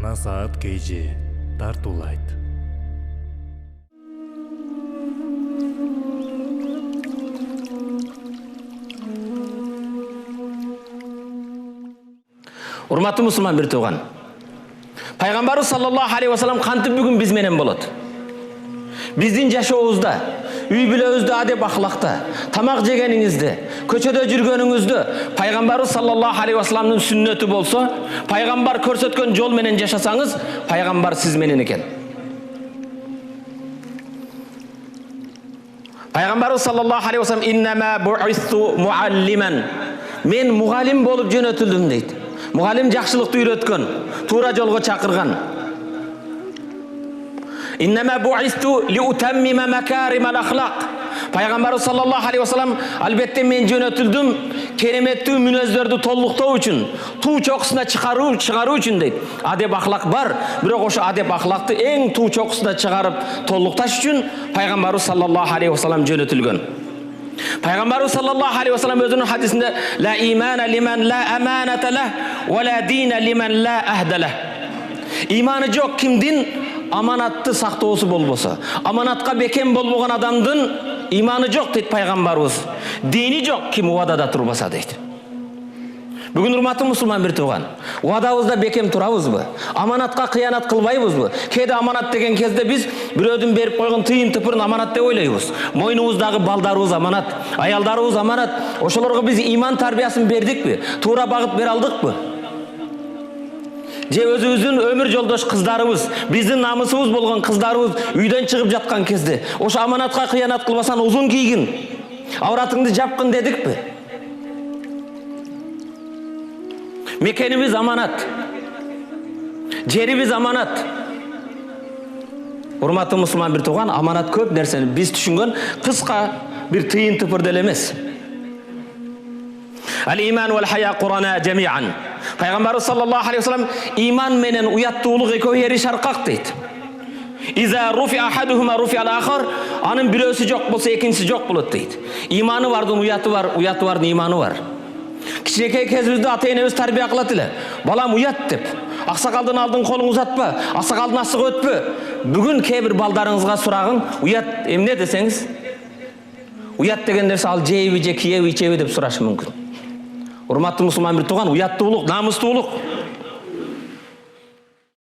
Насаат KG тартуулайт. Урматтуу мусулман бир тууган. Пайгамбарыбыз саллаллаху алейхи вассалам кантип бүгүн биз менен болот? Биздин жашообузда, үй бүлөбүздө адеп ахлакта, тамак жегениңизде, көчөдө жүргөнүңүздө Пайгамбарыбыз саллаллаху алейхи вассаламдын сүннөтү болсо, пайгамбар көрсөткөн жол менен жашасаңыз, пайгамбар сиз менен экен. Пайгамбарыбыз саллаллаху алейхи вассалам иннама бу'исту муаллиман. Мен мугалим болуп жөнөтүлдүм дейт. Мугалим жакшылыкты үйрөткөн, туура жолго чакырган. Иннама бу'исту лиутаммима макаримал ахлак. Пайгамбарыбыз саллаллаху алейхи вассалам албетте мен жөнөтүлдүм кереметтүү мүнөздөрдү толуктоо үчүн, туу чокусуна чыгаруу үчүн дейт. Адеп ахлак бар, бирок ошо адеп ахлакты эң туу чокусуна чыгарып толукташ үчүн пайгамбарыбыз саллаллаху алейхи вассалам жөнөтүлгөн. Пайгамбарыбыз саллаллаху алейхи вассалам өзүнүн хадисинде ла имана лиман ла аманата лах ва ла дина лиман ла ахда лах. Иманы жок кимдин аманатты сактоосу болбосо, аманатка бекем болбогон адамдын иманы жок дейт пайгамбарыбыз. Дини жок ким убадада турбаса дейт. Бүгүн урматтуу мусулман бир тууган, убадабызда бекем турабызбы? Аманатка кыянат кылбайбызбы? Кээде аманат деген кезде биз бирөөдүн берип койгон тыйын тыпырын аманат деп ойлойбуз. Мойнубуздагы балдарыбыз аманат, аялдарыбыз аманат. Ошолорго биз иман тарбиясын бердикпи? Туура багыт бере алдыкпы? Же өзүбүздүн өмүр жолдош кыздарыбыз, биздин намысыбыз болгон кыздарыбыз үйдөн чыгып жаткан кезде, ошо аманатка кыянат кылбасаң узун кийгин, авратыңды жапкын дедикпи? Мекенибиз аманат, жерибиз аманат. Урматтуу мусулман бир тууган, аманат көп нерсени биз түшүнгөн кыска бир тыйын тыпыр деле эмес. Ал-иман вал хая Курана жамиан. Пайгамбарыбыз саллаллаху алейхи вассалам иман менен уяттуулук экөө ери шаркак дейт. Иза руфи ахадухума руфи ал-ахар, анын бирөөсү жок болсо экинчиси жок болот дейт. Иманы бардын уяты бар, уяты бардын иманы бар. Кичинекей кезибизде ата-энебиз тарбия кылат эле. Балам уят деп. Аксакалдын алдын колуң узатпа, аксакалдын астыга өтпө. Бүгүн кээ бир балдарыңызга сурагын, уят эмне десеңиз, уят деген нерсе ал жейби же кийеби ичеби деп сурашы мүмкүн. Урматтуу мусулман бир тууган, уяттуулук, намыстуулук